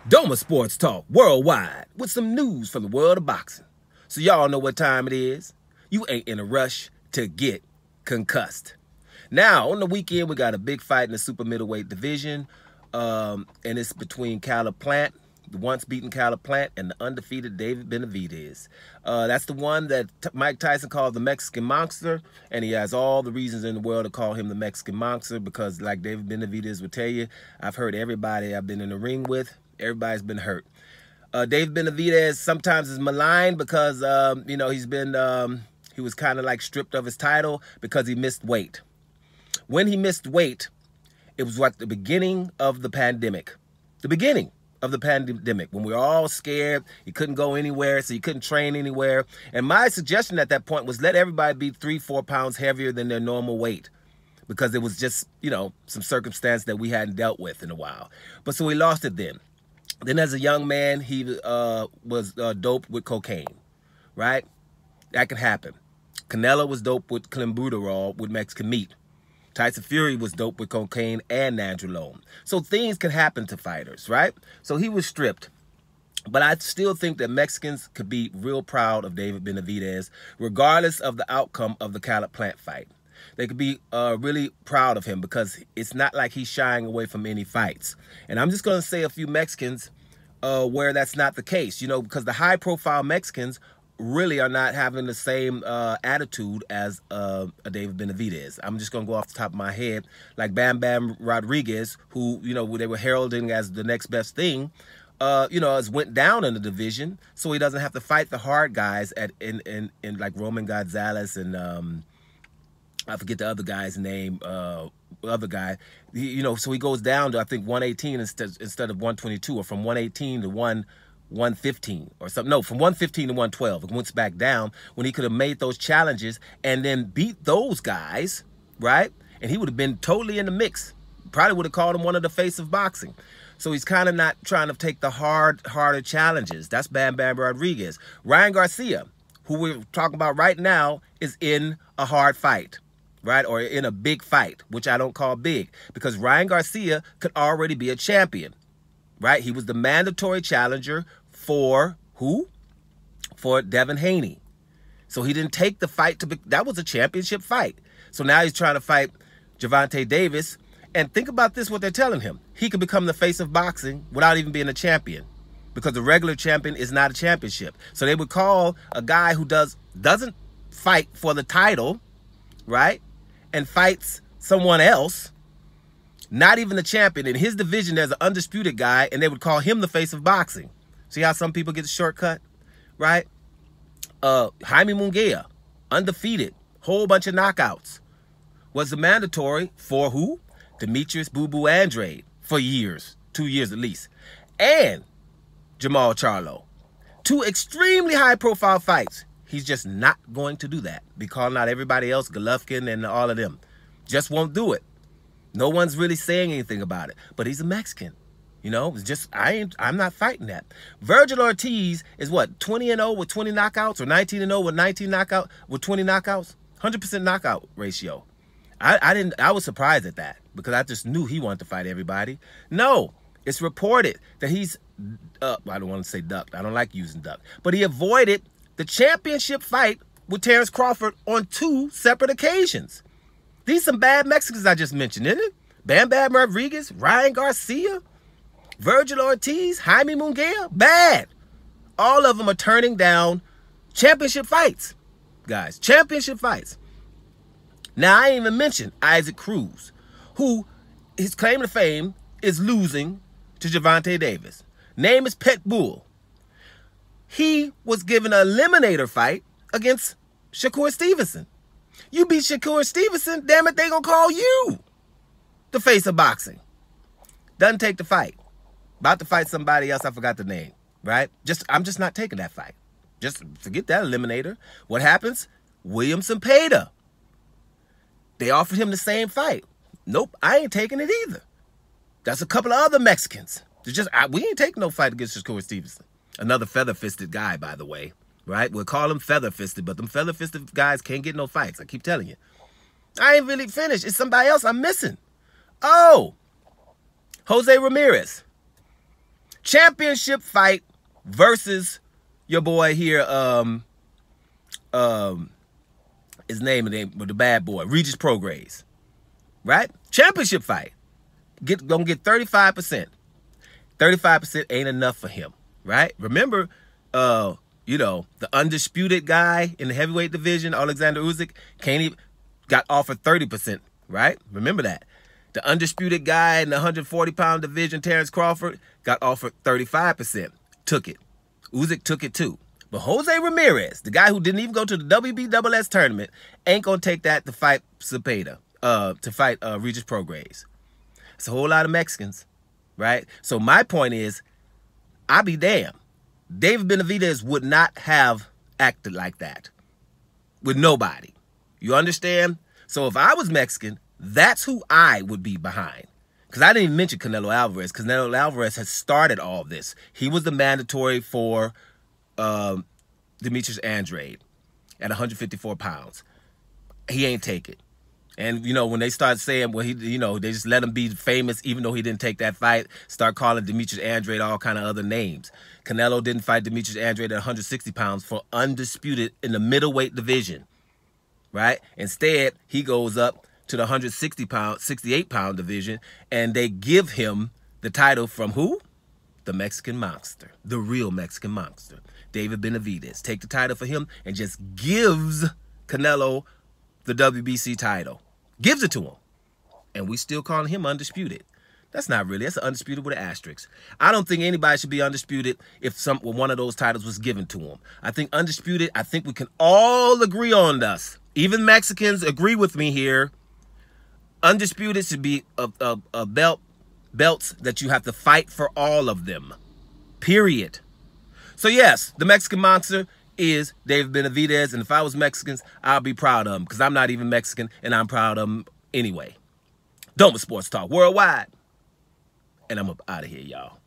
Doma Sports Talk worldwide with some news from the world of boxing. So y'all know what time it is. You ain't in a rush to get concussed. Now, on the weekend, we got a big fight in the super middleweight division. And it's between Caleb Plant, the once beaten Caleb Plant, and the undefeated David Benavidez. That's the one that Mike Tyson called the Mexican Monster, and he has all the reasons in the world to call him the Mexican Monster because, like David Benavidez would tell you, I've heard everybody I've been in the ring with, everybody's been hurt. David Benavidez sometimes is maligned because, you know, he was kind of like stripped of his title because he missed weight. When he missed weight, it was like the beginning of the pandemic. The beginning of the pandemic, when we were all scared, you couldn't go anywhere, so you couldn't train anywhere. And my suggestion at that point was let everybody be 3-4 pounds heavier than their normal weight, because it was just, you know, some circumstance that we hadn't dealt with in a while. But so he lost it then. Then as a young man, he was doped with cocaine, right? That could happen. Canelo was doped with clenbuterol with Mexican meat. Tyson Fury was doped with cocaine and nandrolone. So things can happen to fighters, right? So he was stripped. But I still think that Mexicans could be real proud of David Benavidez, regardless of the outcome of the Caleb Plant fight. They could be really proud of him because it's not like he's shying away from any fights. And I'm just going to say a few Mexicans where that's not the case, you know, because the high-profile Mexicans really are not having the same attitude as a David Benavidez. I'm just going to go off the top of my head, like Bam Bam Rodriguez, who, you know, they were heralding as the next best thing, you know, has went down in the division, so he doesn't have to fight the hard guys in like Roman Gonzalez and I forget the other guy's name, other guy, you know, so he goes down to, I think, 118 instead of 122, or from 118 to 115 or something. No, from 115 to 112. It went back down when he could have made those challenges and then beat those guys, right? And he would have been totally in the mix. Probably would have called him one of the face of boxing. So he's kind of not trying to take the harder challenges. That's Bam Bam Rodriguez. Ryan Garcia, who we're talking about right now, is in a hard fight, right? Or in a big fight, which I don't call big, because Ryan Garcia could already be a champion, right? He was the mandatory challenger for who? For Devin Haney. So he didn't take the fight that was a championship fight. So now he's trying to fight Gervonta Davis. And think about this, what they're telling him. He could become the face of boxing without even being a champion, because the regular champion is not a championship. So they would call a guy who doesn't fight for the title, right, and fights someone else, not even the champion. In his division, there's an undisputed guy, and they would call him the face of boxing. See how some people get the shortcut, right? Jaime Munguia, undefeated, whole bunch of knockouts, was the mandatory for who? Demetrius Boo Boo Andrade for years, 2 years at least. And Jamal Charlo. 2 extremely high-profile fights. He's just not going to do that. Be calling out everybody else, Golovkin and all of them. Just won't do it. No one's really saying anything about it. But he's a Mexican. You know, it's just, I'm not fighting that. Virgil Ortiz is what, 20-0 with 20 knockouts, or 19-0 with 20 knockouts? 100% knockout ratio. I was surprised at that, because I just knew he wanted to fight everybody. No, it's reported that he's, I don't want to say ducked. I don't like using duck. But he avoided the championship fight with Terrence Crawford on 2 separate occasions. These some bad Mexicans I just mentioned, isn't it? Bam Bam Rodriguez, Ryan Garcia, Virgil Ortiz, Jaime Munguia, bad. All of them are turning down championship fights, guys, championship fights. Now, I ain't even mentioned Isaac Cruz, who his claim to fame is losing to Gervonta Davis. Name is Pet Bull. He was given an eliminator fight against Shakur Stevenson. You beat Shakur Stevenson, damn it, they gonna call you the face of boxing. Doesn't take the fight. About to fight somebody else, I forgot the name, right? I'm just not taking that fight. Just forget that eliminator. What happens? Williamson Peda. They offered him the same fight. Nope, I ain't taking it either. That's a couple of other Mexicans. We ain't taking no fight against Shakur Stevenson. Another feather-fisted guy, by the way, right? We'll call him feather-fisted, but them feather-fisted guys can't get no fights. I keep telling you. I ain't really finished. It's somebody else I'm missing. Oh, Jose Ramirez. championship fight versus your boy here, his name the bad boy, Regis Prograis, right? Championship fight. Gonna get 35%. 35% ain't enough for him, right? Remember, you know, the undisputed guy in the heavyweight division, Alexander Usyk, got offered 30%, right? Remember that. The undisputed guy in the 140-pound division, Terrence Crawford, got offered 35%. Took it. Usyk took it too. But Jose Ramirez, the guy who didn't even go to the WBSS tournament, ain't gonna take that to fight Cepeda, to fight Regis Prograis. It's a whole lot of Mexicans, right? So my point is, I'll be damned. David Benavidez would not have acted like that with nobody. You understand? So if I was Mexican, that's who I would be behind. Because I didn't even mention Canelo Alvarez. Canelo Alvarez has started all of this. He was the mandatory for Demetrius Andrade at 154 pounds. He ain't take it. And, you know, when they start saying, well, they just let him be famous even though he didn't take that fight, start calling Demetrius Andrade all kind of other names. Canelo didn't fight Demetrius Andrade at 160 pounds for undisputed in the middleweight division, right? Instead, he goes up to the 68-pound division, and they give him the title from who? The Mexican Monster, the real Mexican Monster, David Benavidez. Take the title for him and just gives Canelo the WBC title. Gives it to him. And we still calling him undisputed. That's not really. That's an undisputed with an asterisk. I don't think anybody should be undisputed if one of those titles was given to him. I think undisputed, I think we can all agree on this. Even Mexicans agree with me here. Undisputed should be a belts that you have to fight for all of them. Period. So yes, the Mexican Monster is David Benavidez, and if I was Mexicans, I'll be proud of him because I'm not even Mexican, and I'm proud of him anyway. Doma Sports Talk Worldwide, and I'm up out of here, y'all.